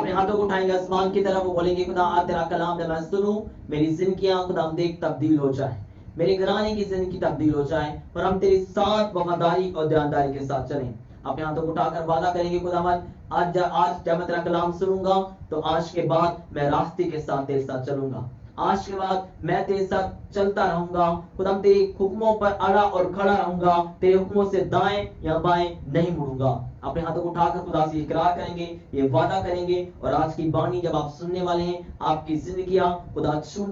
अपने हाथों को उठाएंगे आसमान की तरफ, वो बोलेंगे खुदा आज तेरा कलाम जब मैं सुनूं, मेरी जिंदगियां खुदा हम देख तब्दील हो जाए, मेरे घराने की जिंदगी तब्दील हो जाए और हम तेरे साथ वफादारी और ध्यानदारी के साथ चलें। अपने हाथों को उठाकर वादा करेंगे खुदावन आज जब मैं तेरा कलाम सुनूंगा तो आज के बाद मैं रास्ते के साथ तेरे साथ चलूंगा, आज के बाद मैं तेरे साथ चलता रहूंगा खुदा, तेरे हुक्मों पर अड़ा और खड़ा रहूंगा, तेरे हुक्मों से दाएं या बाएं नहीं मुड़ूंगा। अपने हाथों को उठाकर खुदा से इकरार करेंगे, ये वादा करेंगे और आज की बाणी जब आप सुनने वाले हैं आपकी जिंदगियां खुदा छू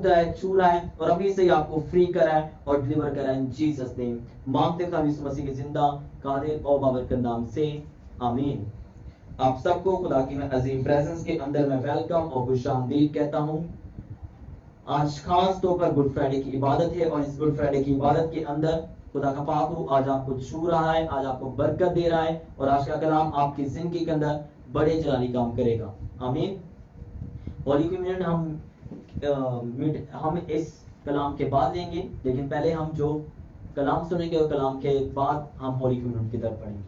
रहा है और अभी से ही आपको फ्री कराए और डिलीवर कराए इन जीसस नेम। मांगते हैं यीशु मसीह के जिंदा कादिर और बाबरकत नाम से, आमीन। आप सबको खुदा की मैं अजीम प्रेजेंस के अंदर मैं वेलकम और खुशामदीद कहता हूं। आज खास तौर पर गुड फ्राइडे की इबादत है और इस गुड फ्राइडे की इबादत के अंदर खुदा का पाक रूह आज आपको छू रहा है, आज आपको बरकत दे रहा है और आज का कलाम आपकी जिंदगी के अंदर बड़े जलाली काम करेगा, आमीन। होली कम्युनियन हम इस कलाम के बाद लेंगे, लेकिन पहले हम जो कलाम सुनेंगे और कलाम के बाद हम होली कम्युनियन की तरफ पढ़ेंगे।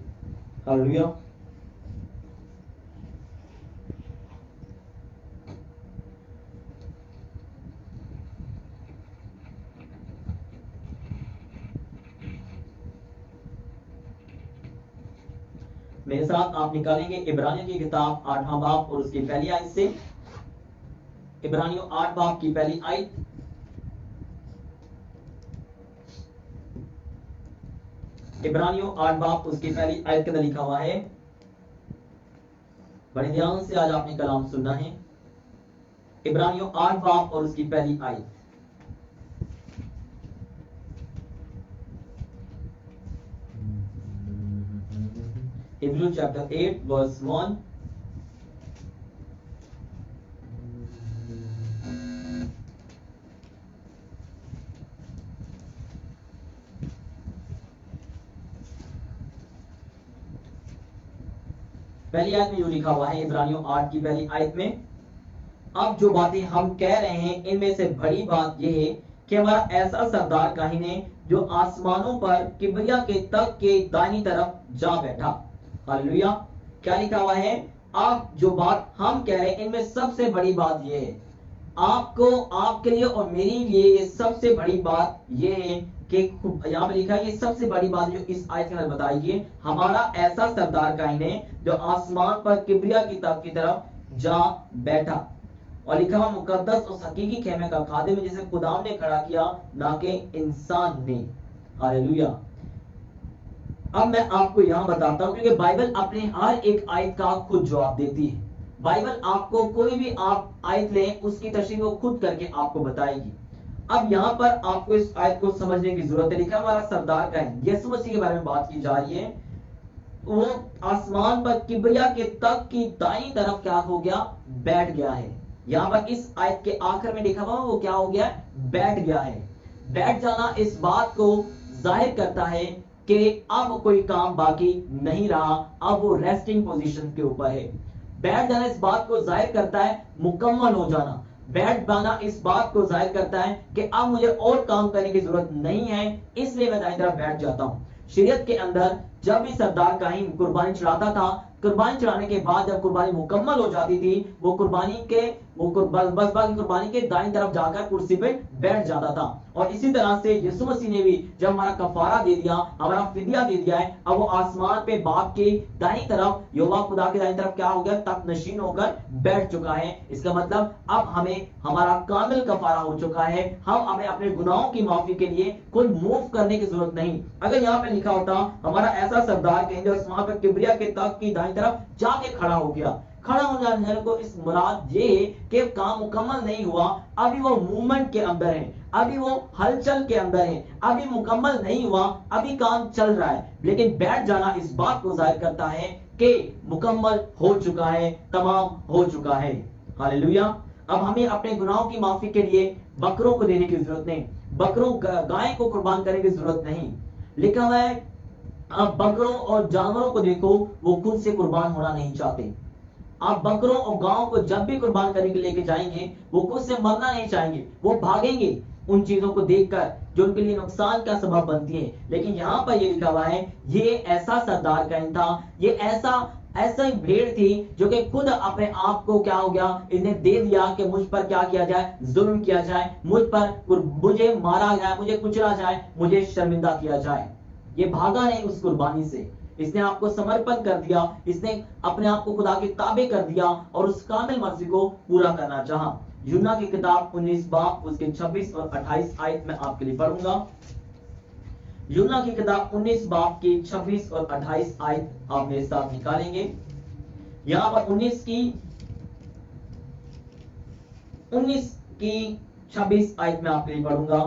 हालेलुया। मेरे साथ आप निकालेंगे इब्रानियों की किताब 8वां बाब और उसकी पहली आयत से, इब्रानियों 8 बाब की पहली आयत। इब्रानियों 8 बाब उसकी पहली आयत के अंदर लिखा हुआ है, बड़े ध्यान से आज आपने कलाम सुनना है। इब्रानियों 8 बाब और उसकी पहली आयत। Hebrews chapter 8 verse 1। पहली आयत में जो लिखा हुआ है इब्रानियों 8 की पहली आयत में, अब जो बातें हम कह रहे हैं इनमें से बड़ी बात यह है कि हमारा ऐसा सरदार काहिन है जो आसमानों पर किबरिया के तख्त के दाहिनी तरफ जा बैठा। हालेलुया। क्या लिखा हुआ है? आप जो बात हम कह रहे हैं इनमें सबसे बड़ी बात यह है, आपको, आपके लिए और मेरे लिए ये सबसे बड़ी बात यह है कि यहाँ पे लिखा है, ये सबसे बड़ी बात जो इस आयत के अंदर बताई, हमारा ऐसा सरदार काहिन है जो आसमान पर किबरिया की तख्त की तरफ जा बैठा। और लिखा हुआ मुकद्दस उस हकीकी खेमे का खादिम जिसे खुदाम ने खड़ा किया, ना कि इंसान ने। हालेलुया। अब मैं आपको यहां बताता हूं क्योंकि बाइबल अपने हर एक आयत का खुद जवाब देती है। बाइबल आपको कोई भी आप आयत लें उसकी तशरीह को खुद करके आपको बताएगी। अब यहां पर आपको इस आयत को समझने की जरूरत है। लिखा हमारा सरदार का है, यीशु मसीह के बारे में बात की जा रही है। वो आसमान पर किबरिया के तख्त की दाईं तरफ क्या हो गया? बैठ गया है। यहां पर इस आयत के आखिर में लिखा हुआ वो क्या हो गया? बैठ गया है। बैठ जाना इस बात को जाहिर करता है कि अब कोई काम बाकी नहीं रहा, अब वो रेस्टिंग पोजीशन के ऊपर है। बैठ जाना इस बात को जाहिर करता है मुकम्मल हो जाना। बैठ जाना इस बात को जाहिर करता है कि अब मुझे और काम करने की जरूरत नहीं है, इसलिए मैं दाईं तरफ बैठ जाता हूं। शरीयत के अंदर जब भी सरदार काहिन कुर्बानी चढ़ाता था, कुर्बानी चढ़ाने के बाद जब कुर्बानी मुकम्मल हो जाती थी, वो बस कुर्बानी के दाईं तरफ जाकर कुर्सी पे बैठ जाता था। और इसी तरह से यीशु मसीह ने भी जब हमारा कफारा दे दिया, हमारा फिदिया दे दिया है, अब वो आसमान पे बाप के दाईं तरफ, यहोवा खुदा के दाईं तरफ क्या हो गया? तख्त नशीन होकर बैठ चुका है। इसका मतलब अब हमें हमारा कामिल कफारा हो चुका है। हमें अपने गुनाहों की माफी के लिए कोई मूव करने की जरूरत नहीं। अगर यहाँ पे लिखा होता हमारा ऐसा सरदार कहेंगे वहां पर किबरिया के तख्त की दाईं तरफ जाके खड़ा हो गया, खड़ा हो जाने को इस मुराद ये कि काम मुकम्मल नहीं हुआ, अभी वो मूवमेंट के अंदर है, अभी वो हलचल के अंदर है, अभी मुकम्मल नहीं हुआ, अभी काम चल रहा है। लेकिन बैठ जाना इस बात को जाहिर करता है कि मुकम्मल हो चुका है, तमाम हो चुका है। हालेलुया। अब हमें अपने गुनाहों की माफी के लिए बकरों को देने की जरूरत नहीं, बकरों गाय को कुर्बान करने की जरूरत नहीं। लिखा हुआ है आप बकरों और जानवरों को देखो, वो खुद से कुर्बान होना नहीं चाहते। आप बकरों और गायों को जब भी कुर्बान करने के लेके जाएंगे, वो खुद से मरना नहीं चाहेंगे, वो भागेंगे उन चीजों को देखकर जो उनके लिए नुकसान का सबब बनती है। लेकिन यहाँ पर ये लिखा हुआ है, ये ऐसा सरदार काहिन था, ये ऐसा ऐसा ही भेड़ थी जो कि खुद अपने आप को क्या हो गया, इसने दे दिया कि मुझ पर क्या किया जाए, जुल्म किया जाए, मुझे मारा जाए, मुझे कुचला जाए, मुझे शर्मिंदा किया जाए। ये भागा नहीं उस कुर्बानी से, इसने आपको समर्पण कर दिया, इसने अपने आप को खुदा के ताबे कर दिया और उस कामिल मर्जी को पूरा करना चाहा। यूहन्ना की किताब 19 बाब उसके 26 और 28 आयत में आपके लिए पढ़ूंगा। यूहन्ना की किताब 19 बाब की 26 और 28 आयत आप मेरे साथ निकालेंगे। यहां पर 19 की 26 आयत में आपके लिए पढ़ूंगा।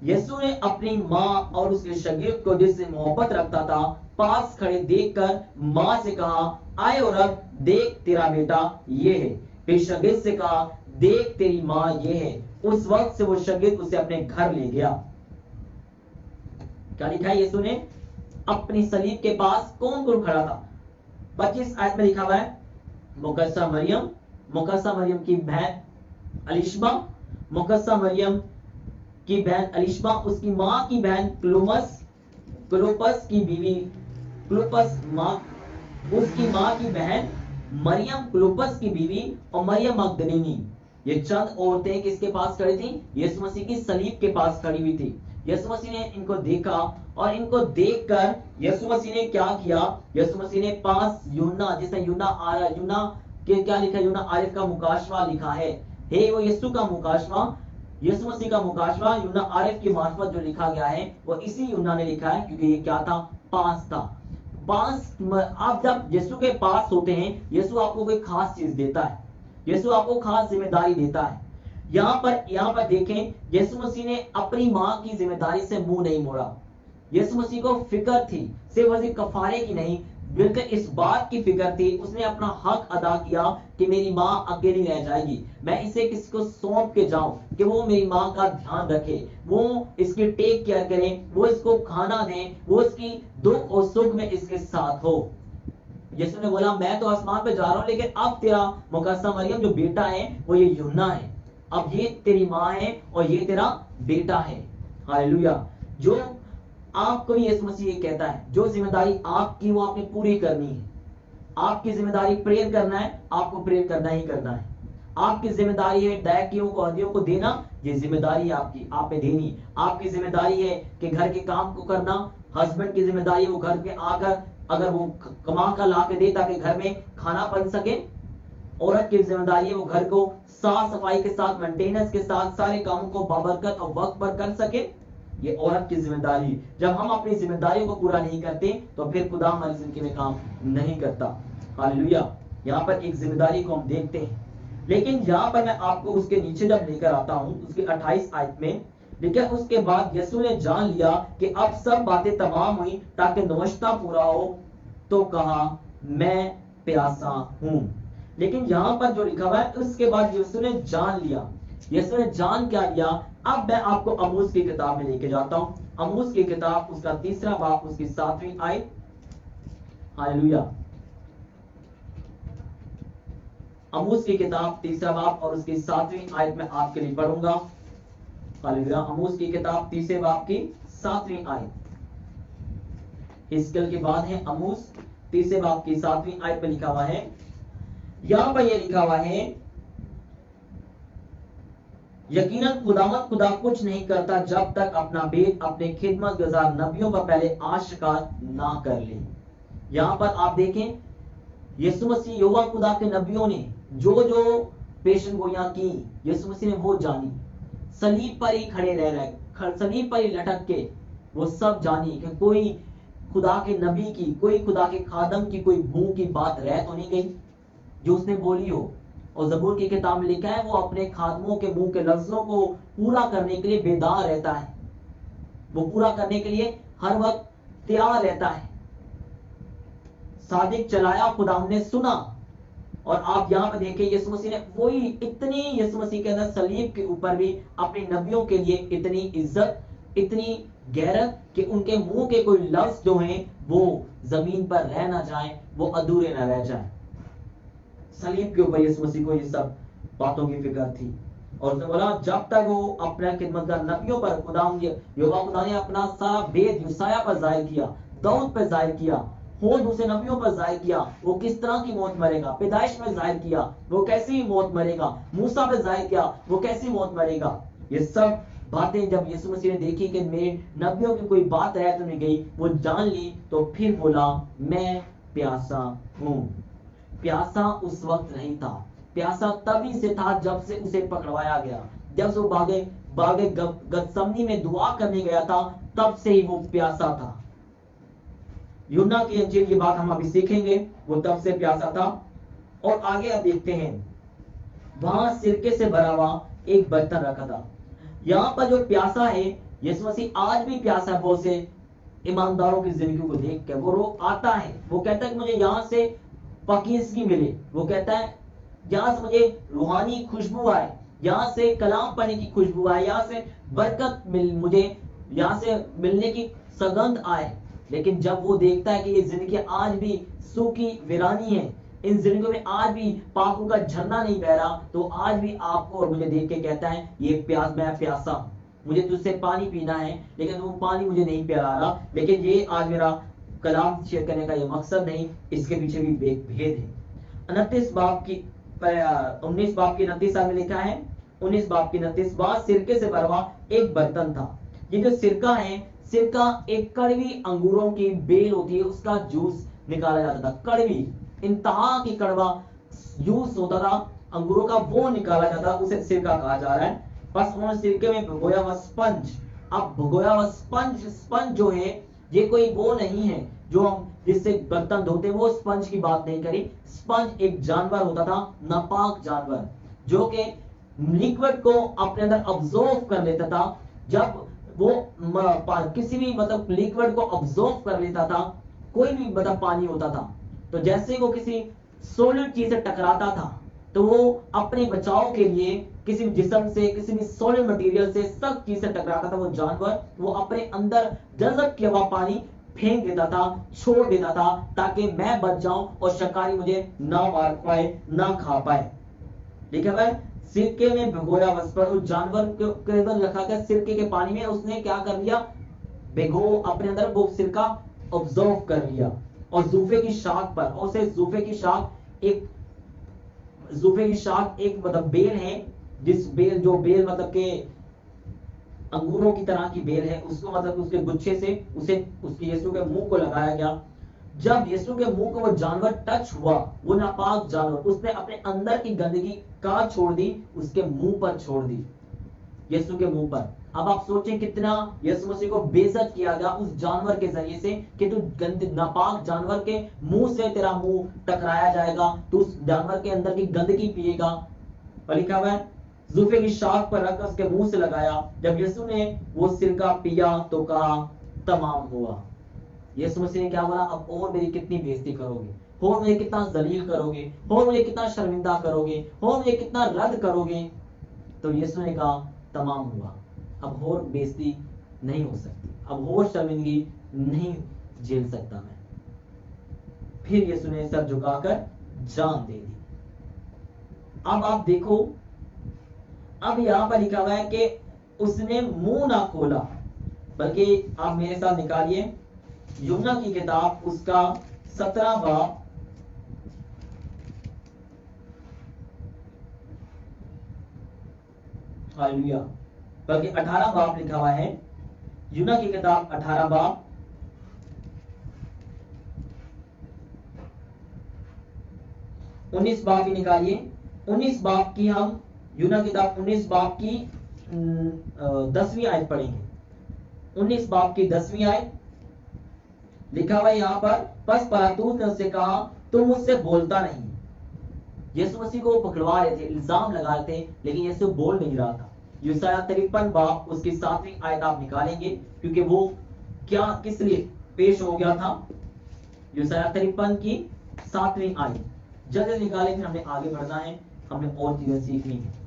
यीशु ने अपनी मां और उसके शागिर्द को जिससे मोहब्बत रखता था पास खड़े देखकर मां से कहा, आए औरत, देख तेरा बेटा ये है। फिर शागिर्द से कहा, देख तेरी मां ये है। उस वक्त से वो शागिर्द उसे अपने घर ले गया। क्या लिखा है? यीशु ने अपनी सलीब के पास कौन कौन खड़ा था? 25 आयत में लिखा हुआ है, मुकद्दसा मरियम की बहन अलिशबा, मुकद्दसा मरियम की बहन अलिशबा, उसकी मां की बहन क्लोपस की बीवी क्लोपस, उसकी मां की बहन मरियम क्लोपस की बीवी और मरियम मगदलीनी। ये चंद औरतें किसके पास खड़ी थी? यीशु मसीह की सलीब के पास खड़ी हुई थी। यीशु मसीह ने इनको देखा और इनको देखकर यीशु मसीह ने क्या किया? यीशु मसीह ने पास यूहन्ना, जिसने यूहन्ना के क्या लिखा है? यूहन्ना आरिफ का मुकाशवा लिखा है। हे वो यीशु का मुकाशवा, यीशु मसीह का मुकाशवा यूहन्ना आरिफ की मार्फत जो लिखा गया है वो इसी यूहन्ना ने लिखा है, क्योंकि ये क्या था? पास था। पास, आप जब यीशु के पास होते हैं, यीशु आपको कोई खास चीज देता है, यीशु आपको खास जिम्मेदारी देता है। यहाँ पर देखें, यीशु मसीह ने अपनी मां की जिम्मेदारी से मुंह नहीं मोड़ा। यीशु मसीह को फिक्र थी सिर्फ वही कफारे की नहीं, बल्कि इस बात की फिक्र थी, उसने अपना हक अदा किया कि मेरी मां अकेली रह जाएगी, मैं इसे किसी को सौंप के जाऊं कि वो मेरी मां का ध्यान रखे, वो इसकी टेक केयर करे, वो इसको खाना दे, वो इसकी दुख और सुख में इसके साथ हो। यीशु ने बोला, मैं तो आसमान पे जा रहा हूं, लेकिन अब तेरा मुकद्दसा मरियम जो बेटा है वो ये यूहन्ना है, अब ये तेरी मां है और ये तेरा बेटा है। हालेलुया। जो आपको भी यीशु मसीह ये कहता है, जो जिम्मेदारी आपकी वो आपने पूरी करनी है। आपकी जिम्मेदारी प्रेयर करना है, आपको प्रेयर करना ही करना है। आपकी जिम्मेदारी है डायकियों को, अधियों को देना, ये जिम्मेदारी आपकी, आपने देनी। आपकी जिम्मेदारी है कि घर के काम को करना, हस्बैंड की जिम्मेदारी है वो घर के आकर अगर वो कमा कर ला के दे ताकि घर में खाना बन सके। औरत की जिम्मेदारी है वो घर को साफ सफाई के साथ, मेंटेनेंस के साथ सारे कामों को बाबरकत और वक्त पर कर सके। ये औरत की जिम्मेदारी। जब हम अपनी जिम्मेदारियों को पूरा नहीं करते तो फिर खुदा हमारी जिंदगी में काम नहीं करता। हालेलुया। यहाँ पर एक जिम्मेदारी को हम देखते हैं, लेकिन यहाँ पर मैं आपको उसके नीचे जब लेकर आता हूं, उसके 28 आयत में लिखा, उसके बाद यीशु ने जान लिया कि अब सब बातें तमाम हुई ताकि नवस्ता पूरा हो, तो कहा, मैं प्यासा हूं। लेकिन यहाँ पर जो लिखा हुआ है, उसके बाद यीशु ने जान लिया। यीशु ने जान क्या लिया? अब मैं आपको आमोस की किताब में लेके जाता हूं। आमोस की किताब उसका 3रा बाब उसकी 7वीं आयत। हालेलुया। आमोस की किताब 3रा बाब और उसकी 7वीं आयत में आपके लिए पढ़ूंगा। हालेलुया। आमोस की किताब 3 बाब की 7वीं आयत। हिजकिय्याह के बाद है आमोस, 3 बाब की 7वीं आयत में लिखा हुआ है, यहां पर यह लिखा हुआ है, यकीनन खुदा कुछ नहीं करता जब तक अपना भेद अपने खिदमतगार नबियों पर पहले आश्कार ना कर ले। यहां पर आप देखें, यीशु मसीह यहोवा खुदा के नबियों ने जो जो पेशन गोइयां की, यीशु मसीह ने वो जानी। सलीब पर ही खड़े रह सलीब पर ही लटक के वो सब जानी कि कोई खुदा के नबी की, कोई खुदा के खादम की कोई मुंह की बात रह तो नहीं गई जो उसने बोली हो। और ज़बूर की किताब में लिखा है, वो अपने खादमों के मुंह के लफ्जों को पूरा करने के लिए बेदार रहता है, वो पूरा करने के लिए हर वक्त तैयार रहता है। सादिक चलाया, खुदा ने सुना। और आप यहां पर देखिए, यीशु मसीह ने वही इतनी, यीशु मसीह के अंदर सलीब के ऊपर भी अपने नबियों के लिए इतनी इज्जत, इतनी गैरत कि उनके मुंह के कोई लफ्ज जो हैं वो जमीन पर रह ना जाए, वो अधूरे ना रह जाए। सलीब के ऊपर यीशु मसीह को ये सब बातों की फिक्र थी। और उसने बोला, जब तक वो अपने खिदमतगार नबियों पर यहोवा खुदा ने अपना सारा भेद यूसाया पर जाहिर किया, दाऊद पर जाहिर किया, और दूसरे नबियों पर जाहिर किया वो किस तरह की मौत मरेगा, पैदाइश में जाहिर किया वो कैसी मौत मरेगा, मूसा पे जाहिर किया वो कैसी मौत मरेगा। ये सब बातें जब यीशु मसीह ने देखी कि मेरे नबियों की कोई बात रह तो नहीं गई, वो जान ली, तो फिर बोला मैं प्यासा हूं। प्यासा उस वक्त नहीं था, प्यासा तभी से था जब से उसे पकड़वाया गया, जब से वो भागे भागे गतसमनी में दुआ करने गया था, तब से ही वो प्यासा था। यूहन्ना की इंजील की बात हम अभी सीखेंगे, वो तब से प्यासा था। और आगे अब देखते हैं, वहां सिरके से भरा हुआ एक बर्तन रखा था। यहां पर जो प्यासा है, यीशु मसीह आज भी प्यासा है। बहुत से ईमानदारों की जिंदगी को देख कर वो आता है, वो कहता है कि मुझे यहां से पाकीज़गी मिले, वो कहता है यहां से मुझे रूहानी खुशबू आए, यहां से कलाम पढ़ने की खुशबू आए, यहां से बरकत मुझे यहां से मिलने की सगंध आए। लेकिन जब वो देखता है कि ये जिंदगी आज भी सूखी वीरानी है, इन जिंदगियों में आज भी पापों का झरना नहीं बह रहा, तो आज भी आपको और मुझे देख के कहता है ये प्यास, मैं प्यासा हूं, मुझे तुझसे पानी पीना है, लेकिन वो पानी मुझे नहीं पिला रहा। लेकिन ये आज मेरा कलाम शेयर करने का ये मकसद नहीं, इसके पीछे भी भेद है। 29 बाब की 29 साल में लिखा है, 19 बाब की 29 बात, सिरके से भरवा एक बर्तन था। ये जो सिरका है, सिरका एक कड़वी अंगूरों की बेल होती है, उसका जूस निकाला जाता था। कड़वी, इंतहा की कड़वा जूस होता था अंगूरों का, वो निकाला जाता, उसे सिरका कहा जा रहा है। बस उन्होंने सिरके में भिगोया हुआ स्पंज, अब भिगोया हुआ स्पंज जो है, ये कोई वो नहीं है जो हम जिससे बर्तन धोते, वो स्पंज की बात नहीं करी। स्पंज एक जानवर होता था, नापाक जानवर, जो कि लिक्विड को अपने अंदर अब्सॉर्ब कर लेता था। जब वो किसी भी मतलब लिक्विड को अब्सॉर्ब कर लेता था, कोई भी मतलब पानी होता था, तो जैसे वो किसी सॉलिड चीज से टकराता था, तो वो अपने बचाव के लिए किसी भी जिस्म से, किसी भी सॉलिड मटेरियल से, सख्त चीज से टकराता था वो जानवर, वो अपने अंदर जज़ब किया हुआ पानी फेंक देता था, छोड़ देता था, ताकि मैं बच जाऊं और शिकारी मुझे ना मार पाए, ना खा पाए। लिखा हुआ है सिरके में भिगोया वस्त्र, उस जानवर के अंदर रखा गया सिरके के पानी में, उसने क्या कर लिया, भिगो अपने अंदर वो सिरका ऑब्जर्व कर लिया। और जूफे की शाख पर, और उसे जूफे की शाख एक मतलब बेल है, जो बेल मतलब के अंगूरों की तरह की बेल है, उसको मतलब उसके गुच्छे से उसे उसके यीशु के मुंह को लगाया गया। जब यीशु के मुंह को वो जानवर टच हुआ, वो नापाक जानवर, उसने अपने अंदर की गंदगी कहां छोड़ दी, उसके मुंह पर छोड़ दी, यीशु के मुंह पर। अब आप सोचें कितना यीशु मसीह को बेइज्जत किया गया उस जानवर के जरिए से, कि तू नापाक जानवर के मुंह से तेरा मुंह टकराया जाएगा, तू उस जानवर के अंदर की गंदगी पिएगा। और लिखा हुआ है जूफे की शाख पर रखकर उसके मुंह से लगाया। जब यीशु ने वो सिरका पिया तो कहा तमाम हुआ। यीशु मसीह ने क्या बोला, अब और मेरी कितनी बेइज्जती करोगे, और मुझे कितना जलील करोगे, और मुझे कितना शर्मिंदा करोगे, और मुझे कितना रद्द करोगे। तो यीशु ने कहा तमाम हुआ, अब और बेइज्जती नहीं हो सकती, अब और शर्मिंदगी नहीं झेल सकता मैं। फिर यीशु ने सर झुकाकर जान दे दी। अब आप देखो, अब यहां पर लिखा हुआ है कि उसने मुंह ना खोला, बल्कि आप मेरे साथ निकालिए यूहन्ना की किताब, उसका 17 बाब, हालेलुया, बल्कि 18 बाब लिखा हुआ है। यूहन्ना की किताब 18 बाब, उन्नीस बाब भी निकालिए। 19 बाब की हम यूहन्ना की किताब 19 बाब की 10वीं आयत पढ़ेंगे। 19 बाब की 10वीं आयत लिखा हुआ है यहां पर, बस पिलातुस ने उससे कहा तुम मुझसे बोलता नहीं। यीशु मसीह को पकड़वा रहे थे, इल्जाम लगा रहे थे, लेकिन यीशु बोल नहीं रहा था। यूसाया 53 बाब उसकी 7वीं आयत आप निकालेंगे, क्योंकि वो क्या किस लिए पेश हो गया था। यूसाया 53 की 7वीं आयत जल्दी निकालें, फिर हमने आगे बढ़ना है, हमने और चीजें सीखनी है।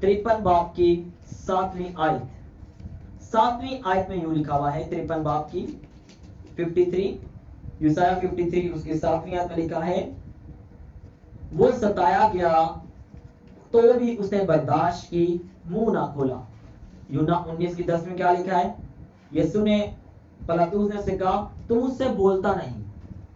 53 बाब की 7वीं आयत, 7वीं आयत में यूं लिखा हुआ है, 53 बाब की 53, यूसाया 53 उसकी 7वीं आयत में लिखा है, वो सताया गया तो भी उसने बर्दाश्त की, मुंह ना खोला। यूहन्ना 19 की 10 में क्या लिखा है, यीशु ने पिलातुस ने उससे कहा तुम उससे बोलता नहीं।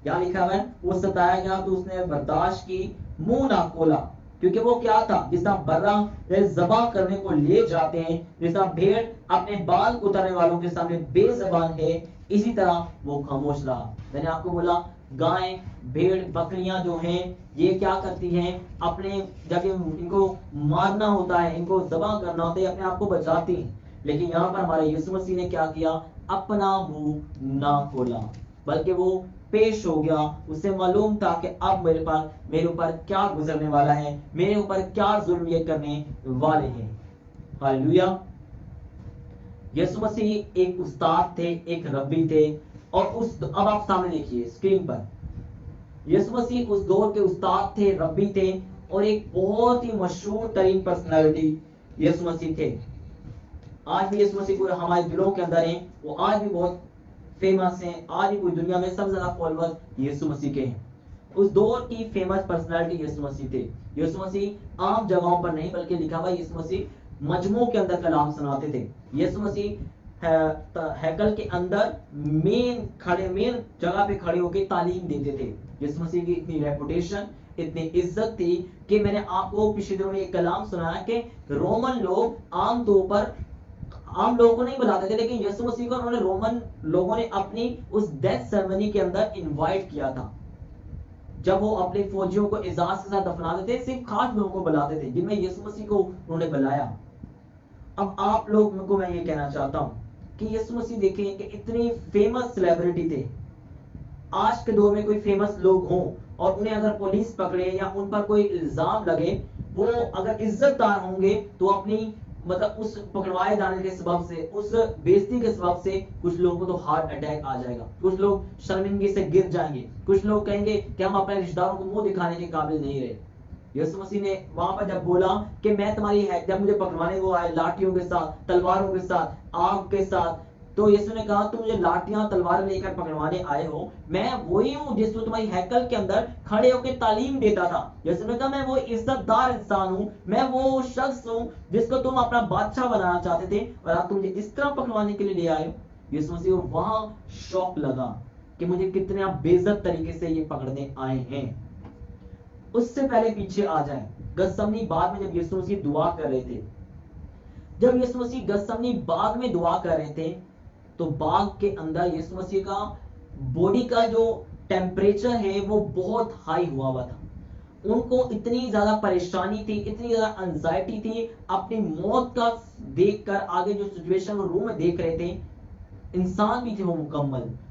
क्या लिखा हुआ है, वो सताया गया तो उसने बर्दाश्त की, मुंह ना खोला। क्योंकि वो क्या था, जिस तरह बर्रा जबा करने को ले जाते हैं, जिस तरह भेड़ अपने बाल उतारने वालों के सामने बेजबान है, इसी तरह वो खामोश रहा। मैंने आपको बोला गाय भेड़ बकरियां जो हैं ये क्या करती हैं, अपने जब इनको मारना होता है, इनको जबा करना होता है, अपने आप को बचाती हैं। लेकिन यहाँ पर हमारे यीशु मसीह ने क्या किया, अपना मुंह ना खोला, बल्कि वो पेश हो गया। उसे मालूम था कि अब मेरे ऊपर क्या गुजरने वाला है, मेरे ऊपर क्या जुल्म ये करने वाले हैं। हालेलुया। यीशु मसीह एक उस्ताद थे, एक रब्बी थे। और अब आप सामने देखिए स्क्रीन पर, यीशु मसीह उस दौर के उस्ताद थे, रब्बी थे, और एक बहुत ही मशहूर तरीन पर्सनालिटी यीशु मसीह थे। आज भी यीशु मसीह पूरे हमारे दिलों के अंदर हैं, वो आज भी बहुत फेमस हैं। आज भी पूरी दुनिया में सबसे ज्यादा फॉलोअर्स यीशु मसीह के हैं। उस दौर की फेमस पर्सनालिटी यीशु मसीह थे। यीशु मसीह आम जगहों पर नहीं, बल्कि लिखा हुआ यीशु मसीह मजमू के अंदर कलाम सुनाते थे। यीशु मसीह हैकल के अंदर मेन जगह पे खड़े होकर तालीम देते थे। यीशु मसीह की इतनी रेपुटेशन, इतनी इज्जत थी कि मैंने आपको पिछले दिनों में एक कलाम सुनाया कि रोमन लोग आमतौर पर आम लोगों को नहीं बुलाते थे, लेकिन यीशु मसीह को उन्होंने रोमन लोगों ने अपनी उस डेथ सेरेमनी के अंदर इनवाइट किया था। जब वो अपने फौजियों को इजाज के साथ दफना देते, सिर्फ खास लोगों को बुलाते थे, जिनमें यीशु मसीह को उन्होंने बुलाया। अब आप लोग को मैं ये कहना चाहता हूं कि यीशु मसीह देखें कि इतने फेमस सेलिब्रिटी थे। आज के दौर में कोई फेमस लोग हों और उन्हें अगर पुलिस पकड़े या उन पर कोई इल्जाम लगे, वो अगर इज्जतदार होंगे तो अपनी मतलब उस पकड़वाए जाने के सबब से, उस बेइज्जती के सबब से कुछ लोगों को तो हार्ट अटैक आ जाएगा, कुछ लोग शर्मिंदगी से गिर जाएंगे, कुछ लोग कहेंगे कि हम अपने रिश्तेदारों को मुंह दिखाने के काबिल नहीं रहे। यीशु मसीह ने वहां पर जब बोला कि मैं तुम्हारी है, जब मुझे पकड़वाने को आए लाठियों के साथ, तलवारों के साथ, आग के साथ, तो यीशु ने कहा तुम मुझे लाठियां तलवार लेकर पकड़वाने आए हो, मैं वही हूं जिसको तुम्हारी हैकल के अंदर खड़े होकर तालीम देता था। यीशु ने कहा मैं वो इज्जतदार इंसान हूं, मैं वो शख्स हूं जिसको तुम अपना बादशाह बनाना चाहते थे, और आप मुझे इस तरह पकड़वाने के लिए ले आए हो। यीशु मसीह को वहां शौक लगा कि मुझे कितने आप बेइज्जत तरीके से ये पकड़ने आए हैं। उससे पहले पीछे आ जाए, गतसमनी बाग में जब यीशु मसीह दुआ कर रहे थे, जब यीशु मसीह गतसमनी बाग में दुआ कर रहे थे, तो बाग के अंदर यीशु मसीह का बॉडी का जो टेम्परेचर है वो बहुत हाई हुआ था। उनको इतनी ज्यादा परेशानी थी, इतनी ज्यादा एंजाइटी थी, अपनी मौत का देखकर आगे जो सिचुएशन वो रूम में देख रहे थे। इंसान भी थे वो,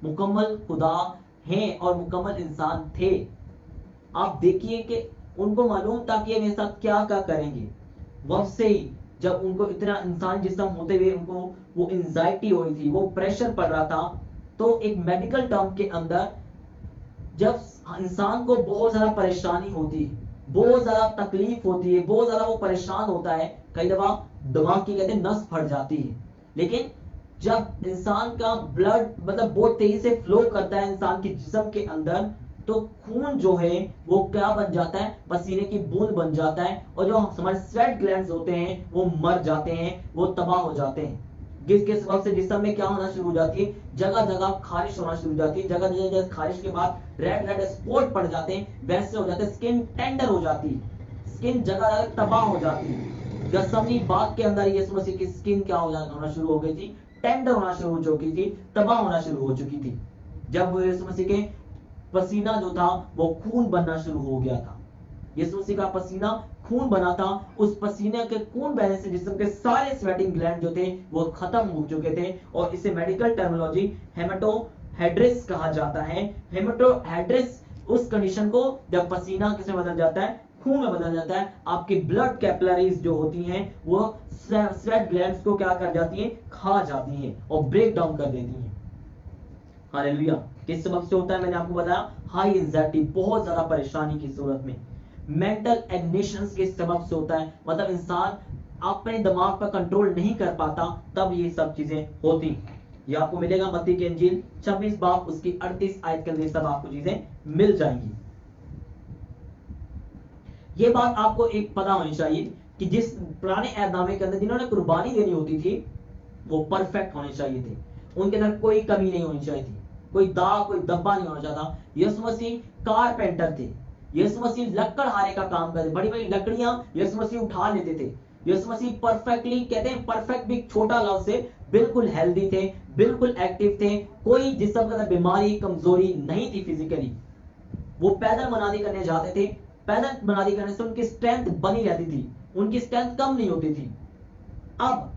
मुकम्मल खुदा हैं और मुकम्मल इंसान थे। आप देखिए कि उनको मालूम था कि मेरे साथ क्या क्या करेंगे। वक्त से ही जब उनको इतना इंसान जिस्म होते हुए उनको वो एंजाइटी हो रही थी, वो प्रेशर पड़ रहा था, तो एक मेडिकल टर्म के अंदर जब इंसान को बहुत ज्यादा परेशानी होती है, बहुत ज्यादा तकलीफ होती है, बहुत ज्यादा वो परेशान होता है, कई दफा दिमाग की कहते हैं नस फट जाती है। लेकिन जब इंसान का ब्लड मतलब बहुत तेजी से फ्लो करता है इंसान के जिस्म के अंदर, तो खून जो है वो क्या बन जाता है, पसीने की बूंद बन जाता है, और जो हमारे स्वेट ग्लैंड्स होते हैं वो मर जाते हैं, वो तबाह हो जाते हैं। जिसके सबब से जिस्म में क्या होना शुरू हो जाती है, जगह जगह खारिश होना शुरू हो जाती है, जगह जगह खारिश के बाद रेड स्पॉट पड़ जाते हैं, वैसे हो जाते हैं, स्किन टेंडर हो जाती है, स्किन जगह जगह तबाह हो जाती है। गतसमनी बाग के अंदर यीशु मसीह की स्किन क्या होना शुरू हो गई थी, टेंडर होना शुरू हो चुकी थी, तबाह होना शुरू हो चुकी थी। जब वो यीशु मसीह के पसीना जो था वो खून बनना शुरू हो गया था। यीशु मसीह का पसीना खून बना था, उस पसीने के खून बहने से जिस्म के सारे स्वेटिंग ग्लैंड जो थे वो खत्म हो चुके थे, और इसे मेडिकल टर्मिनोलॉजी हेमेटोहेड्रिस कहा जाता है। हेमेटोहेड्रिस उस कंडीशन को जब पसीना किसमें बदल जाता है, खून में बदल जाता है, आपकी ब्लड कैपिलरीज जो होती हैं वो स्वेट ग्लैंड्स को क्या कर जाती हैं, खा जाती हैं और ब्रेक डाउन कर देती हैं। हालेलुया। किस सबब से होता है, मैंने आपको बताया, हाई एंजाइटी, बहुत ज्यादा परेशानी की सूरत में, मेंटल एग्निशंस के सबब से होता है, मतलब इंसान अपने दिमाग पर कंट्रोल नहीं कर पाता, तब ये सब चीजें होती। ये आपको मिलेगा मत्ती की इंजील 26 बाब उसकी 38 आयत के अंदर सब आपको चीजें मिल जाएंगी। ये बात आपको एक पता होनी चाहिए कि जिस पुराने ऐहदनामे के अंदर जिन्होंने कुर्बानी देनी होती थी वो परफेक्ट होने चाहिए थे, उनके अंदर कोई कमी नहीं होनी चाहिए थी, कोई दाग कोई धब्बा नहीं होना चाहता। यीशु मसीह कारपेंटर थे, यीशु मसीह लकड़हारे का काम करते, बड़ी बड़ी लकड़ियां यीशु मसीह उठा लेते थे। यीशु मसीह परफेक्टली, कहते हैं परफेक्ट भी छोटा लफ्ज से, बिल्कुल हेल्दी थे, बिल्कुल एक्टिव थे, कोई जिस्म के अंदर बीमारी कमजोरी नहीं थी फिजिकली। वो पैदल मनादी करने जाते थे, पैदल मनादी करने से उनकी स्ट्रेंथ बनी रहती थी, उनकी स्ट्रेंथ कम नहीं होती थी। अब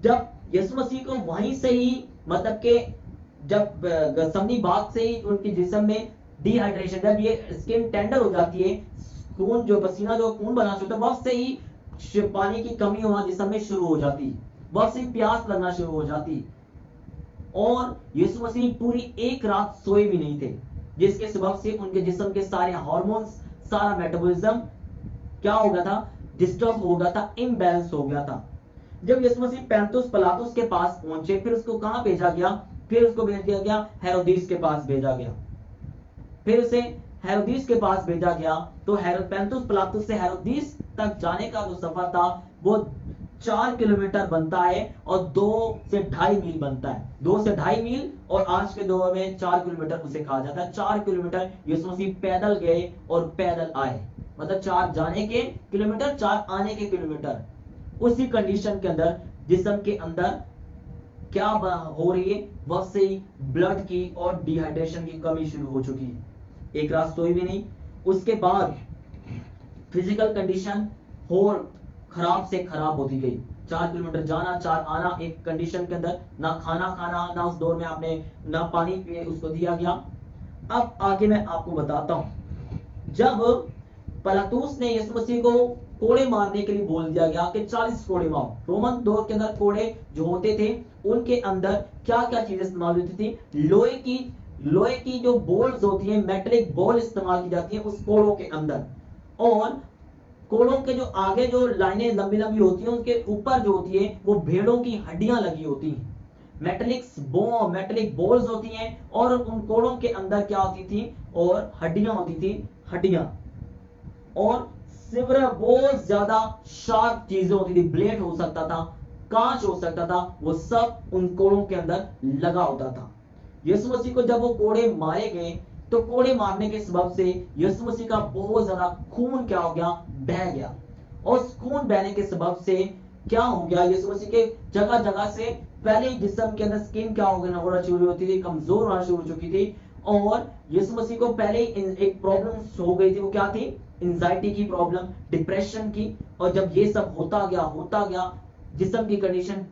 जब यीशु मसीह को वहीं से ही, मतलब के जब गसमनी बाग से ही उनकी जिस्म में डिहाइड्रेशन, जब ये स्किन टेंडर हो जाती है, खून जो पसीना जो खून बना होता है, वक्त से ही पानी की कमी होना जिस्म में शुरू हो जाती, वक्त से प्यास लगना शुरू हो जाती। और यीशु मसीह पूरी एक रात सोए भी नहीं थे, जिसके सबब से उनके जिस्म के सारे हार्मोन्स, सारा मेटाबॉलिज्म क्या हो गया था, डिस्टर्ब हो गया था, इम्बैलेंस हो गया था। जब यीशु मसीह पैंतुस पिलातुस के पास पहुंचे, फिर उसको कहां भेजा गया, फिर उसको भेज दिया गया हेरोदीस के पास भेजा गया, फिर उसे हेरोदीस के पास भेजा गया। तो पैंतुस पिलातुस से हेरोदीस तक जाने का जो सफर था वो 4 किलोमीटर बनता है और 2 से 2.5 मील बनता है, 2 से 2.5 मील, और आज के दौर में 4 किलोमीटर उसे कहा जाता है। 4 किलोमीटर यीशु मसीह पैदल गए और पैदल आए, मतलब 4 जाने के किलोमीटर, 4 आने के किलोमीटर। उसी कंडीशन के अंदर जिस्म के अंदर क्या हो रही है, वह से ही ब्लड की और डिहाइड्रेशन की कमी शुरू हो चुकी है, एक रात सोई भी नहीं। उसके बाद फिजिकल कंडीशन और खराब से खराब होती गई, 4 किलोमीटर जाना 4 आना, एक कंडीशन के अंदर ना खाना खाना, ना उस दौर में आपने ना पानी पिए उसको दिया गया। अब आगे मैं आपको बताता हूं, जब पिलातुस ने यीशु मसीह को कोड़े मारने के लिए बोल दिया गया कि 40 कोड़े मारो। रोमन दौर के अंदर कोड़े जो होते थे उनके अंदर क्या क्या चीजें इस्तेमाल होती थी, लोहे की जो बोल्स होती है, मेटलिक बॉल इस्तेमाल की जाती है उस कोड़ों के अंदर, और कोड़ों के जो आगे जो लाइनें लंबी लंबी होती हैं उनके ऊपर जो होती है वो भेड़ों की हड्डियां लगी होती हैं, मेटलिक बॉल्स होती हैं, और उन कोड़ों के अंदर क्या होती थी, और हड्डियां होती थी, हड्डियां, और सिवरा बहुत ज्यादा शार्प चीजें होती थी, ब्लेड हो सकता था, कांच हो सकता था, वो सब उन कोड़ों के अंदर लगा होता था। यीशु मसीह को जब वो कोड़े मारे गए तो कोड़े मारने के सबब से यीशु मसीह का बहुत ज्यादा खून क्या हो गया, बह गया, और उस खून बहने के सबब से क्या हो गया, यीशु मसीह के जगह जगह से पहले ही जिस्म के अंदर स्किन क्या हो गया, होना शुरू होती थी, कमजोर होना शुरू हो चुकी थी, और यीशु मसीह को पहले ही एक प्रॉब्लम हो गई थी, वो क्या थी, एंजाइटी की प्रॉब्लम, डिप्रेशन की। और जब ये सब होता गया जिस्म की कंडीशन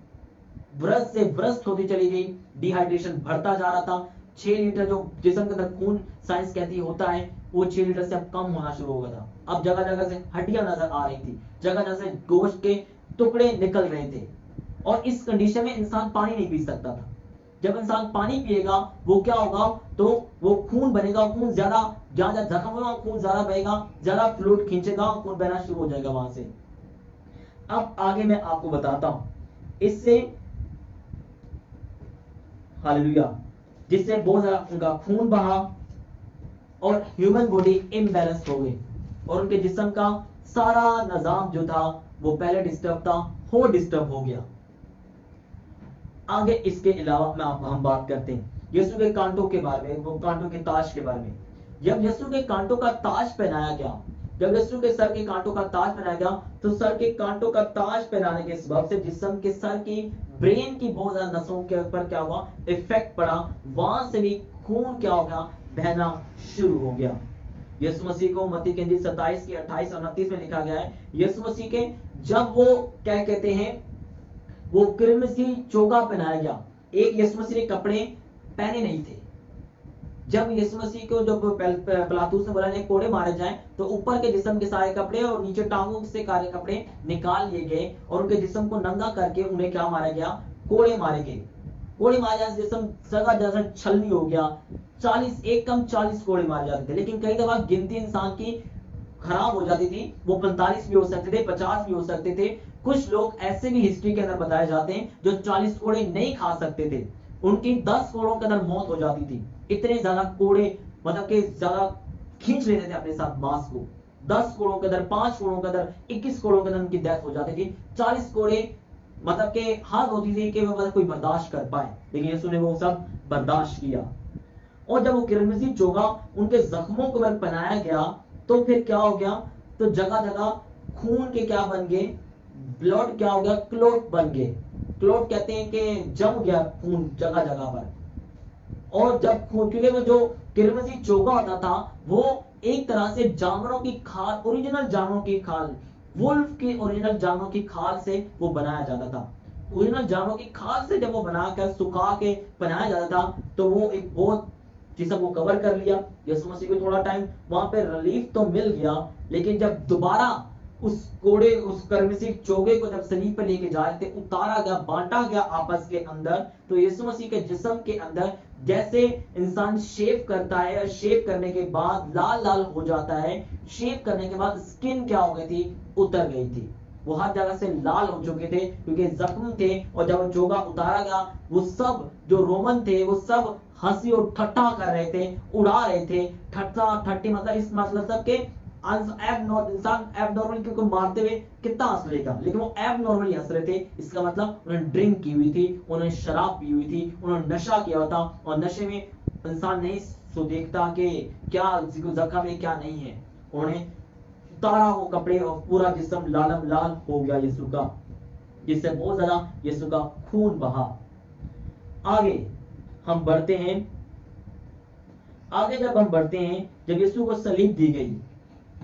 व्रत से व्रस्त होती चली गई, डिहाइड्रेशन बढ़ता जा रहा था, 6 लीटर जो जिस्म के अंदर खून साइंस कहती होता है वो 6 लीटर से अब कम होना शुरू हो गया था। अब जगह जगह से हड्डियां नजर आ रही थी, जगह जगह से गोश्त के टुकड़े निकल रहे थे, और इस कंडीशन में इंसान पानी नहीं पी सकता था। जब इंसान पानी पिएगा वो क्या होगा, तो वो खून बनेगा, खून ज्यादा, जहां जहां जख्म होगा खून ज्यादा बहेगा, ज्यादा फ्लूइड खींचेगा, खून बहना शुरू हो जाएगा वहां से। अब आगे मैं आपको बताता हूं इससे, हालेलुया, जिससे बहुत ज्यादा उनका खून बहा और ह्यूमन बॉडी इम्बैलेंस हो गई, और उनके जिस्म का सारा निजाम जो था वो पहले डिस्टर्ब था, हो डिस्टर्ब हो गया। आगे इसके अलावा मैं हम बात करते हैं यीशु के कांटों के बारे में, वो कांटों के ताज के बारे में। जब यीशु के कांटों का ताज पहनाया गया, जब यीशु के सर के कांटों का ताज पहनाया गया, तो सर के कांटों का ताज पहनाने के सबब से जिस्म के सर की ब्रेन की बहुत ज्यादा नसों के ऊपर क्या हुआ, इफेक्ट पड़ा, वहां से भी खून क्या हो गया, बहना शुरू हो गया। यीशु मसीह को मत्ती की इंजील 27 की 28 और 29 में लिखा गया है, यीशु मसीह के जब वो क्या कहते हैं, वो क्रिमसी चोगा पहनाया गया, एक यीशु मसीह ने कपड़े पहने नहीं थे। जब यीशु मसीह को जब पिलातुस ने बोला ने कोड़े मारे जाएं, तो ऊपर के जिस्म के सारे कपड़े और नीचे टांगों से सारे कपड़े निकाल लिए गए, और उनके जिस्म को नंगा करके उन्हें क्या मारा गया, कोड़े मारे गए। कोड़े मारे जाने से जिस्म जगह जगह छलनी हो गया, 40 एक कम 40 कोड़े मारे जाते थे, लेकिन कई दफा गिनती इंसान की खराब हो जाती थी, वो 45 भी हो सकते थे, 50 भी हो सकते थे। कुछ लोग ऐसे भी हिस्ट्री के अंदर बताए जाते हैं जो 40 कोड़े नहीं खा सकते थे, उनकी 10 कोड़ों के अंदर मौत हो जाती थी, इतने ज्यादा कोड़े, मतलब कि ज्यादा खींच लेते थे अपने साथ मांस को। 10 कोड़ों के अंदर, 5 कोड़ों के अंदर, 21 कोड़ों के अंदर उनकी डेथ हो जाती थी। 40 कोड़े मतलब कि हद होती थी कि वो कोई बर्दाश्त कर पाए, लेकिन यीशु ने वो सब बर्दाश्त किया। और जब वो किरमिजी चोगा उनके जख्मों को अगर पहनाया गया तो फिर क्या हो गया, तो जगह जगह खून के क्या बन गए, ब्लड क्या हो गया, क्लोट बन गए। क्लोट कहते हैं कि जम गया खून जगह जगह पर। और जब खून, क्योंकि वो जो किरमिजी चोगा होता था वो एक तरह से जानवरों की खाल, ओरिजिनल जानवरों की खाल, वुल्फ की ओरिजिनल जानवरों की खाल से वो बनाया जाता था। ओरिजिनल जानवरों की खाल से जब वो बनाकर सुखा के बनाया जाता था तो वो एक बहुत जिसम को कवर कर लिया। यीशु मसीह को थोड़ा टाइम वहां पे रिलीफ तो मिल गया, लेकिन जब दोबारा उस कोड़े, उस कर्मसी चोगे को जब सलीब पर लेके जा रहे थे, उतारा गया, बांटा गया आपस के अंदर, तो यीशु मसीह के जिस्म के अंदर जैसे इंसान शेव करता है और शेव करने के बाद लाल लाल हो जाता है, शेव करने के बाद स्किन क्या हो गई थी, उतर गई थी। वो हर जगह से लाल हो चुके थे क्योंकि जख्म थे। और जब वो चोगा उतारा गया, वो सब जो रोमन थे वो सब हंसी और ठट्ठा कर रहे थे, उड़ा रहे थे। ठट्ठा ठट्टी मतलब इस मतलब सब के इंसान एबनॉर्मल को मारते हुए कितना हंस लेगा, लेकिन वो एबनॉर्मली हंस रहे थे। इसका मतलब उन्होंने ड्रिंक की हुई थी, उन्होंने शराब पी हुई थी, उन्होंने नशा किया हुआ था। और नशे में इंसान नहीं सो देखता कि क्या जख्म है क्या नहीं है। उन्होंने उतारा वो कपड़े और पूरा जिस्म लालम लाल हो गया यीशु का, जिससे बहुत ज्यादा यीशु का खून बहा। आगे हम बढ़ते हैं। आगे जब हम बढ़ते हैं, जब यीशु को सलीब दी गई,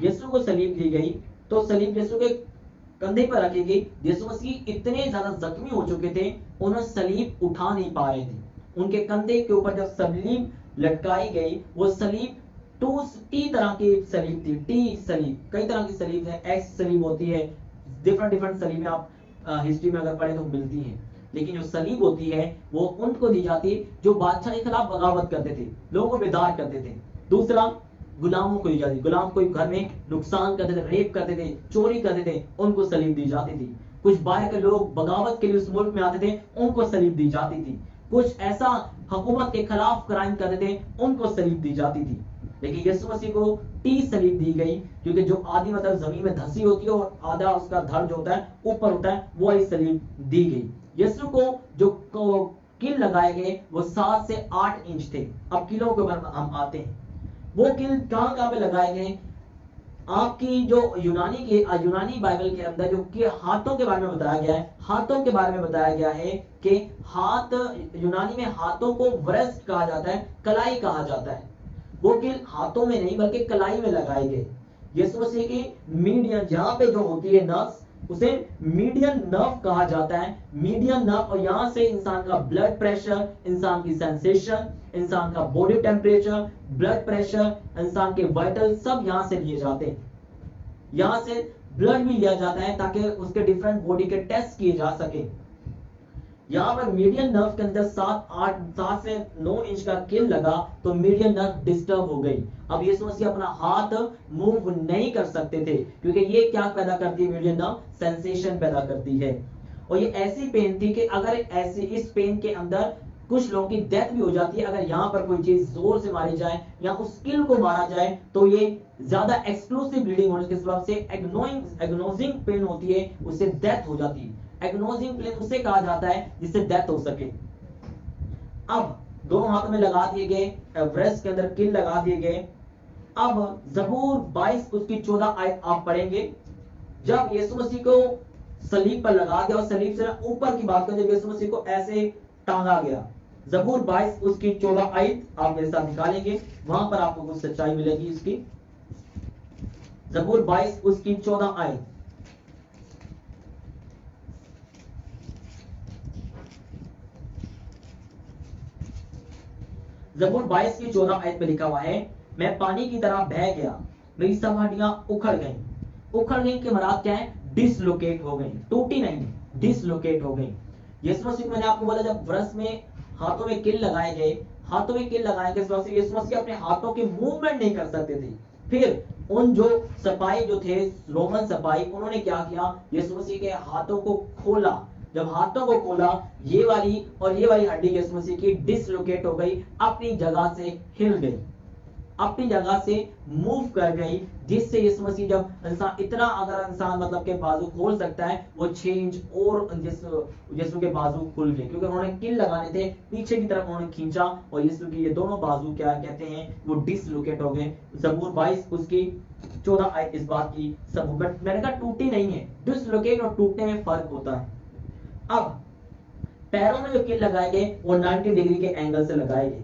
यीशु को सलीब दी गई तो सलीब यीशु के कंधे पर रखी गई। यीशु मसीह इतने ज्यादा जख्मी हो चुके थे, उन्हें सलीब उठा नहीं पा रहे थे। उनके कंधे के ऊपर जब सलीब लटकाई गई, वो सलीब टी तरह की सलीब थी। टी सलीब, कई तरह की सलीब है, एक्स सलीब होती है, डिफरेंट डिफरेंट सलीबें आप हिस्ट्री में अगर पढ़े तो मिलती हैं। लेकिन जो सलीब होती है वो उनको दी जाती है जो बादशाह के खिलाफ बगावत करते थे, लोगों को बेदार करते थे। दूसरा, गुलामों को दी जाती, गुलाम कोई घर में नुकसान करते थे, रेप करते थे, चोरी करते थे, उनको सलीब दी जाती थी। कुछ बाहर के लोग बगावत के लिए उस मुल्क में आते थे, उनको सलीब दी जाती थी। कुछ ऐसा हुकूमत के खिलाफ क्राइम करते थे, उनको सलीब दी जाती थी। लेकिन यीशु मसीह को टी सलीब दी गई, क्योंकि जो आधी मतलब जमीन में धसी होती है और आधा उसका धड़ जो होता है ऊपर होता है, वो वाली सलीब दी गई। यीशु को जो किल लगाए गए वो 7 से 8 इंच थे। अब किलों के ऊपर हम आते हैं। वो किल कहां कहां पे लगाए गए? आपकी जो यूनानी बाइबल के अंदर जो कि हाथों के बारे में बताया गया है, हाथों के बारे में बताया गया है कि हाथ, यूनानी में हाथों को व्रस्ट कहा जाता है, कलाई कहा जाता है। वो किल हाथों में नहीं बल्कि कलाई में लगाए गए। यीशु मसीह की मीडियन जहां पे जो होती है नस, उसे मीडियन नर्व कहा जाता है। मीडियन नर्व, और यहां से इंसान का ब्लड प्रेशर, इंसान की सेंसेशन, इंसान का बॉडी टेम्परेचर, ब्लड प्रेशर, इंसान के वाइटल सब यहां से लिए जाते हैं। यहां से ब्लड भी लिया जाता है ताकि उसके डिफरेंट बॉडी के टेस्ट किए जा सके। यहां पर मीडियन नर्व के अंदर 7 से 9 इंच का किल लगा तो मीडियन नर्व डिस्टर्ब हो गई। अब यीशु मसीह अपना हाथ मूव नहीं कर सकते थे, क्योंकि ये क्या पैदा करती है, मीडियन नर्व सेंसेशन पैदा करती है। और ये ऐसी पेन थी कि अगर ऐसी इस पेन के अंदर कुछ लोगों की डेथ भी हो जाती है। अगर यहाँ पर कोई चीज जोर से मारी जाए या उस किल को मारा जाए तो ये ज्यादा एक्सप्लोसिव ब्लीडिंग होने के सबब से एग्नोजिंग पेन होती है, उससे डेथ हो जाती है। एग्नोजिंग पेन उसे कहा जाता है जिससे डेथ हो सके। अब दोनों हाथों में लगा दिए गए, ब्रेस्ट के अंदर किल लगा दिए गए। अब जबूर 22 उसकी 14 आयत आप पढ़ेंगे। जब यीशु मसीह को सलीब पर लगा दिया और सलीब से ऊपर की बात करें, जब यीशु मसीह को ऐसे टांगा गया, जबूर 22 उसकी 14 आयत आप मेरे साथ निकालेंगे, वहां पर आपको कुछ सच्चाई मिलेगी इसकी। जबूर 22 उसकी 14 आयत। जबूर 22 की 14 आयत में लिखा हुआ है, मैं पानी की तरह बह गया, मेरी सब हड्डियां उखड़ गई। उखड़ गई के मराद क्या है? डिसलोकेट हो गई, टूटी नहीं, डिसलोकेट हो गई। यीशु मसीह, मैंने आपको बोला जब व्रस में हाथों में किल लगाए गए, हाथों में किल लगाए गए, यीशु मसीह अपने हाथों की मूवमेंट नहीं कर सकते थे। फिर उन जो सिपाही जो थे, रोमन सिपाही, उन्होंने क्या किया? यीशु मसीह के हाथों को खोला। जब हाथों को खोला, ये वाली और ये वाली हड्डी यीशु मसीह की डिसलोकेट हो गई, अपनी जगह से हिल गई। अपनी जगह से मूव कर गई, जिससे यीशु मसीह जब इंसान इतना अगर इंसान मतलब के बाजू खोल सकता है, वो 6 इंच और यीशु के बाजू खुल गए, क्योंकि उन्होंने कील लगाने थे, पीछे की तरफ उन्होंने खींचा और यीशु की ये दोनों बाजू क्या कहते हैं वो डिसलोकेट हो गए। जबूर 22 उसकी 14 आयत इस बात की सबूत, बट मैंने कहा टूटी नहीं है, डिसलोकेट और टूटने में फर्क होता है। अब पैरों में जो कील लगाए गए वो 90 डिग्री के एंगल से लगाए गए,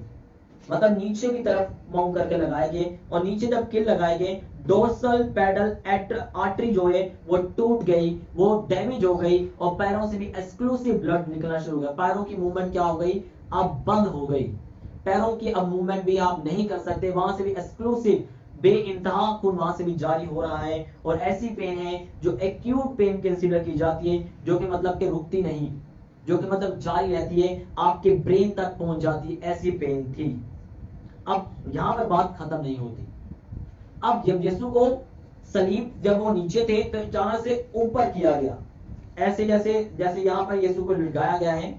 मतलब नीचे की तरफ माउंट करके लगाए गए, और नीचे जब कील लगाए गए डोर्सल पेडल आर्टरी जो है वो टूट गई, वो डैमेज हो गई, और पैरों से भी एक्सक्लूसिव ब्लड निकलना शुरू हो गया। पैरों की मूवमेंट क्या हो गई, अब बंद हो गई, पैरों की अब मूवमेंट भी आप नहीं कर सकते, वहां से भी एक्सक्लूसिव बेइंतहा खून वहां से भी जारी हो रहा है। और ऐसी पेन है जो एक्यूट पेन कंसीडर की जाती है, जो कि मतलब के रुकती नहीं, जो कि मतलब जारी रहती है, आपके ब्रेन तक पहुंच जाती है, ऐसी पेन थी। अब यहां पर बात खत्म नहीं होती। अब जब यीशु को सलीब जब वो नीचे थे तो अचानक से ऊपर किया गया, ऐसे जैसे जैसे यहां पर यीशु को लटकाया गया है,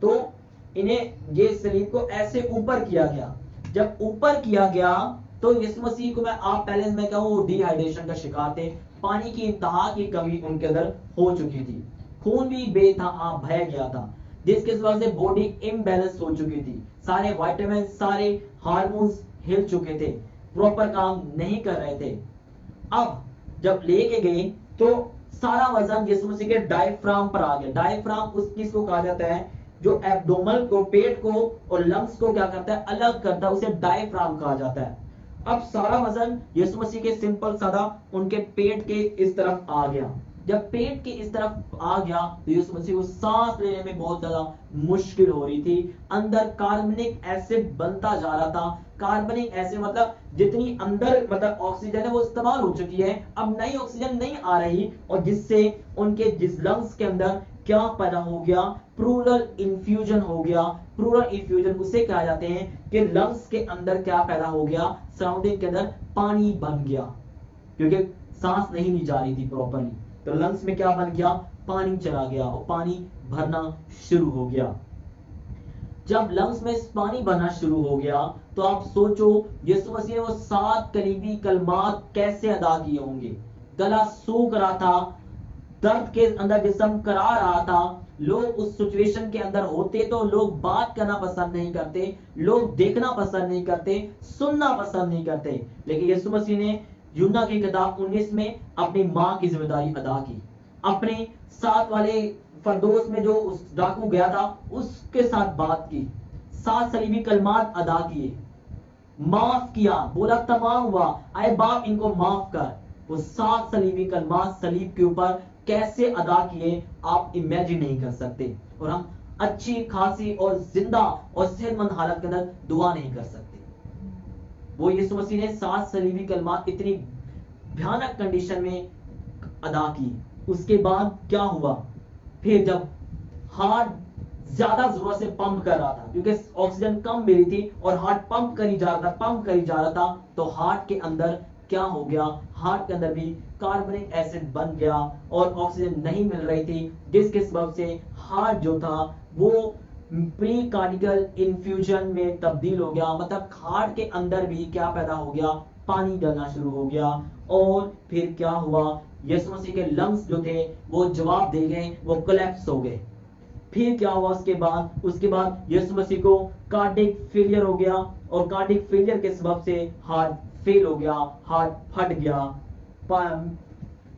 तो इन्हें ये सलीब को ऐसे ऊपर किया गया। जब ऊपर किया गया तो यीशु मसीह को आप पहले मैं कहूं डिहाइड्रेशन का शिकार थे, पानी की इंतहा की कमी उनके अंदर हो चुकी थी, खून भी बेतहा बह गया था, जिसके वजह से बॉडी इम्बैलेंस हो चुकी थी, सारे विटामिन सारे हार्मोन्स हिल चुके थे, प्रॉपर काम नहीं कर रहे थे। अब जब लेके गए तो सारा वजन यीशु मसीह के डायफ्राम पर आ गया। डायफ्राम उस चीज को कहा जाता है जो एब्डोमन को, पेट को और लंग्स को क्या करता है, अलग करता है, उसे डायफ्राम कहा जाता है। अब सारा वजन यीशु मसीह के सिंपल सादा उनके पेट के इस तरफ आ गया। जब पेट के इस तरफ आ गया तो यीशु मसीह को सांस लेने में बहुत ज्यादा मुश्किल हो रही थी, अंदर कार्बनिक एसिड बनता जा रहा था। कार्बनिक एसिड मतलब जितनी अंदर मतलब ऑक्सीजन है वो इस्तेमाल हो चुकी है, अब नई ऑक्सीजन नहीं आ रही, और जिससे उनके जिस लंग्स के अंदर क्या पैदा हो गया, प्लूरल इन्फ्यूजन हो गया। प्लूरल इन्फ्यूजन उसे कहा जाते हैं कि लंग्स के अंदर क्या पैदा हो गया, सराउंडिंग के अंदर पानी बन गया, क्योंकि सांस नहीं ली जा रही थी प्रॉपरली, तो लंग्स में क्या बन गया, पानी चला गया और पानी भरना शुरू हो गया। जब लंग्स में पानी भरना शुरू हो गया तो आप सोचो यीशु मसीह ने वो 7 कलीबी कलमात कैसे अदा किए होंगे। गला सूख रहा था, दर्द के अंदर जिस्म करा रहा था, लोग उस सिचुएशन के अंदर होते तो लोग बात करना पसंद नहीं करते, लोग देखना पसंद नहीं करते, सुनना पसंद नहीं करते, लेकिन यीशु मसीह ने यूहन्ना की किताब 19 में अपनी मां की जिम्मेदारी अदा की, अपने साथ वाले फरदोस में जो उस डाकू गया था उसके साथ बात की, 7 सलीबी कलमात अदा किए, माफ किया, बोला तमाम हुआ, आए बाप इनको माफ कर। वो 7 सलीबी कलमात सलीब के ऊपर कैसे अदा किए आप इमेजिन नहीं कर सकते, और हम अच्छी खासी और जिंदा और सेहतमंद हालत के अंदर दुआ नहीं कर सकते। वो यीशु मसीह ने 7 सलीबी कलमात इतनी भयानक कंडीशन में अदा की। उसके बाद क्या हुआ, फिर जब हार्ट ज्यादा जरूरत से पंप कर रहा था, क्योंकि ऑक्सीजन कम मिली थी और हार्ट पंप करी जा रहा था, पंप करी जा रहा था, तो हार्ट के अंदर क्या हो गया, हार्ट के अंदर भी कार्बनिक एसिड बन गया और ऑक्सीजन नहीं मिल रही थी, जिसके सबब से हार्ट जो था वो प्री कार्डियल इन्फ्यूजन में तब्दील हो गया, मतलब हार्ट के अंदर भी क्या पैदा हो गया, पानी डलना शुरू हो गया। और फिर क्या हुआ, यीशु मसीह के लंग्स जो थे वो जवाब दे गए, वो कोलैप्स हो गए। फिर क्या हुआ उसके बाद यीशु मसीह को कार्डिक फेलियर हो गया, और कार्डिक फेलियर के सबब से हार्ट फेल हो गया, हार्ट फट गया।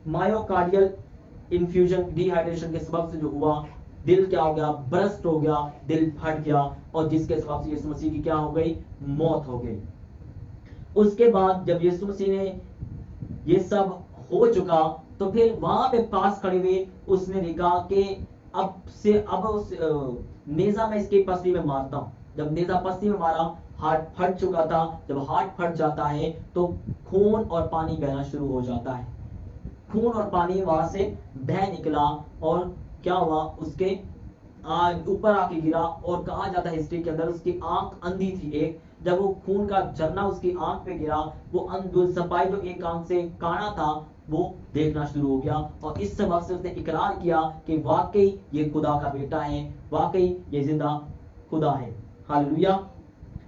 मायोकार्डियल इन्फ्यूजन डिहाइड्रेशन के सबब से जो हुआ, दिल क्या हो गया, ब्रस्ट हो गया, दिल फट गया, और जिसके सबब से यीशु मसीह की क्या हो गई, मौत हो गई। उसके बाद जब यीशु मसीह ने ये सब हो चुका तो फिर वहां पे पास खड़े हुए उसने देखा कि अब उस नेजा में इसके पसली में मारता हूं। जब नेजा पसली में मारा, हार्ट फट चुका था। जब हार्ट फट जाता है तो खून और पानी बहना शुरू हो जाता है, खून और पानी वहां से बह निकला, और क्या हुआ, उसके ऊपर आके गिरा, और कहा जाता है हिस्ट्री के अंदर उसकी आंख अंधी थी एक, जब वो खून का झरना उसकी आंख पे गिरा, वो सपाई जो एक आंख से काना था वो देखना शुरू हो गया, और इस सबब से उसने इकरार किया कि वाकई ये खुदा का बेटा है, वाकई ये जिंदा खुदा है। हालेलुया।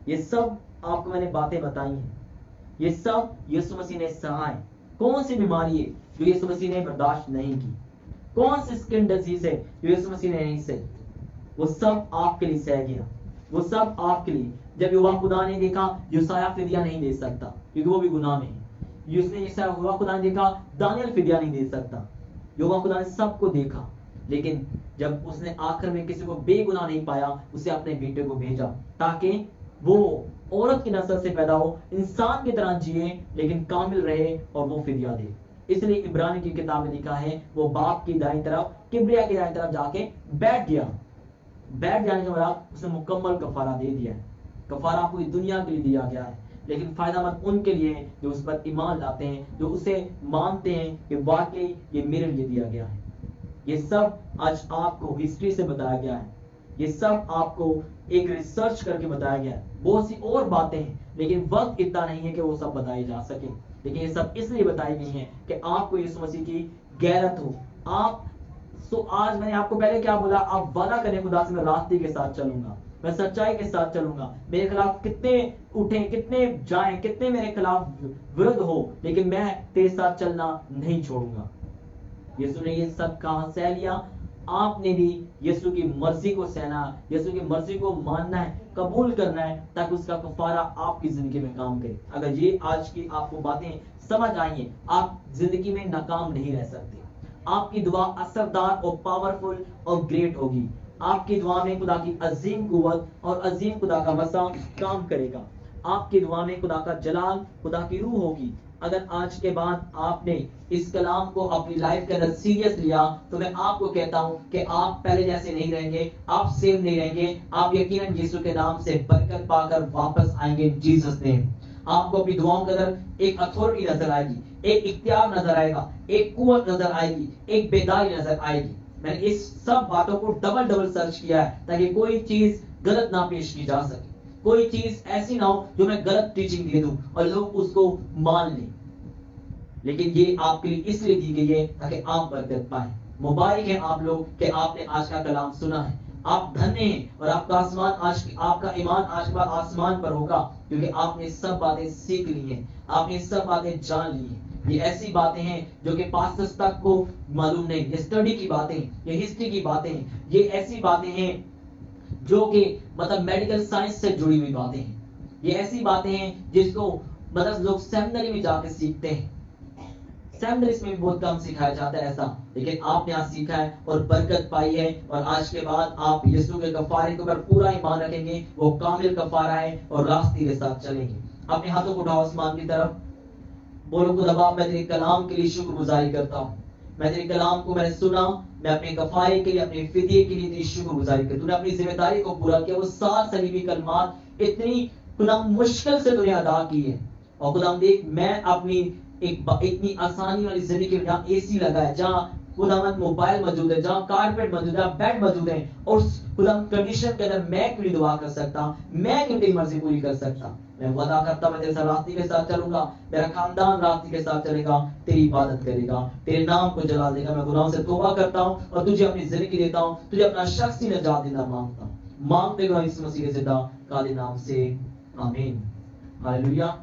ये सब आपको मैंने बातें बताई हैं, ये सब यीशु मसीह ने सहा है। कौन सी बीमारी है जो यीशु मसीह ने बर्दाश्त नहीं की? कौन सी स्किन डिजीज है जो यीशु मसीह ने नहीं सही? वो सब आपके लिए सह गया, वो सब आपके लिए। जब युवा खुदा ने देखा यूसाया फिदिया नहीं दे सकता क्योंकि वो भी गुनाह में है, उसने युवा खुदा ने देखा दानियल फिदिया नहीं दे सकता। युवा खुदा ने सबको देखा, लेकिन जब उसने आखिर में किसी को बेगुनाह नहीं पाया, उसे अपने बेटे को भेजा ताकि वो औरत की नस्ल से पैदा हो, इंसान की तरह जिए लेकिन कामिल रहे और वो फिदिया दे। इसलिए इब्रानी की किताब में लिखा है वो बाप की दाईं तरफ, किब्रिया की दाईं तरफ जाके बैठ गया। बैठ जाने के बाद उसने मुकम्मल कफारा दे दिया है। कफारा पूरी दुनिया के लिए दिया गया है, लेकिन फायदामंद उनके लिए है जो उस पर ईमान लाते हैं, जो उसे मानते हैं कि वाकई ये मेरे लिए दिया गया है। ये सब आज आपको हिस्ट्री से बताया गया है, ये सब आपको एक रिसर्च करके बताया गया है। बहुत सी और बातें हैं, लेकिन वक्त इतना नहीं है कि वो सब बताई जा सके। लेकिन ये सब इसलिए बताई गई हैं कि आपको यीशु मसीह की गैरत हो। आप आज मैंने आपको पहले क्या बोला, आप वादा करें खुदा से, मैं रास्ते के साथ चलूंगा, मैं सच्चाई के साथ चलूंगा। मेरे खिलाफ कितने उठे, कितने जाएं, कितने मेरे खिलाफ विरुद्ध हो, लेकिन मैं तेरे साथ चलना नहीं छोड़ूंगा। यीशु ने ये सब कहां सह लिया? आपने भी यीशु की मर्जी को सहना, यीशु की मर्जी को मानना है, कबूल करना है, ताकि उसका कफारा आपकी जिंदगी में काम करे। अगर ये आज की आपको बातें समझ आई हैं, आप जिंदगी में नाकाम नहीं रह सकते। आपकी दुआ असरदार और पावरफुल और ग्रेट होगी। आपकी दुआ में खुदा की अजीम कुव्वत और अजीम खुदा का वसा काम करेगा। आपकी दुआ में खुदा का जलाल, खुदा की रूह होगी। अगर आज के बाद आपने इस कलाम को अपनी लाइफ के अंदर सीरियस लिया, तो मैं आपको कहता हूं कि आप पहले जैसे नहीं रहेंगे, आप सेम नहीं रहेंगे। आप यकीनन यीशु के नाम से बरकत पाकर वापस आएंगे जीसस नेम। आपको अपनी दुआओं के अंदर एक अथॉरिटी नजर आएगी, एक इख्तियार नजर आएगा, एक कुव्वत नजर आएगी, एक बेदारी नजर आएगी। मैंने इस सब बातों को डबल डबल सर्च किया है ताकि कोई चीज गलत ना पेश की जा सके, कोई चीज ऐसी ना हो जो मैं गलत टीचिंग दे दूं और लोग उसको मान लें। लेकिन ये आपके लिए इसलिए दी गई है ताकि आप बरकत पाए। मुबारक है आप लोग कि आपने आज का कलाम सुना है। आप धन्य हैं और आपका आसमान आपका ईमान आज के बाद आसमान पर होगा, क्योंकि आपने सब बातें सीख ली हैं, आपने सब बातें जान ली हैं। ये ऐसी बातें हैं जो कि पास्टर्स तक को मालूम नहीं। ये स्टडी की बातें, ये हिस्ट्री की बातें, ये ऐसी बातें हैं जो कि मतलब मेडिकल साइंस से जुड़ी हुई बातें हैं। ये ऐसी बातें हैं जिसको मतलब लोग सेमिनरी में जाकर सीखते हैं। सेमिनरीज में भी बहुत कम सिखाया जाता है ऐसा, लेकिन आपने आज सीखा है और बरकत पाई है। और आज के बाद आप यीशु के कफारे के ऊपर पूरा ईमान रखेंगे, वो कामिल कफारा है, और रास्ते के साथ चलेंगे। अपने हाथों को उठाओ आसमान की तरफ, बोलो खुदा मैं तेरे कलाम के लिए शुक्रगुजारी करता हूँ। मैं तेरे कलाम को मैंने सुना, मैं अपने कफारे के लिए, अपने फिदिये के लिए तेरी शुक्रगुजारी करता हूँ। तूने अपनी जिम्मेदारी को पूरा किया। वो 7 सलीबी कलमात इतनी खुदा मुश्किल से तूने अदा की है। और खुदा देख, मैं अपनी इतनी आसानी वाली जिंदगी में जहाँ एसी लगा है, जहाँ खुदावंद मोबाइल मौजूद है, जहाँ कारपेट मौजूद है, बेड मौजूद है, और खुदा कंडीशन के अंदर मैं क्यों दुआ कर सकता, मैं क्यों तेरी मर्जी पूरी कर सकता। मैं वादा करता मैं तेरे साथ रास्ते के साथ चलूंगा, मेरा खानदान रास्ते के साथ चलेगा, तेरी इबादत करेगा, तेरे नाम को जला देगा। मैं गुनाहों से तौबा करता हूँ और तुझे अपनी जिंदगी देता हूँ, तुझे अपना शख्सी निजात देना मांगता हूँ। मांगते हुए इस मसीह के जिंदा काले नाम से, आमीन। हालेलुया।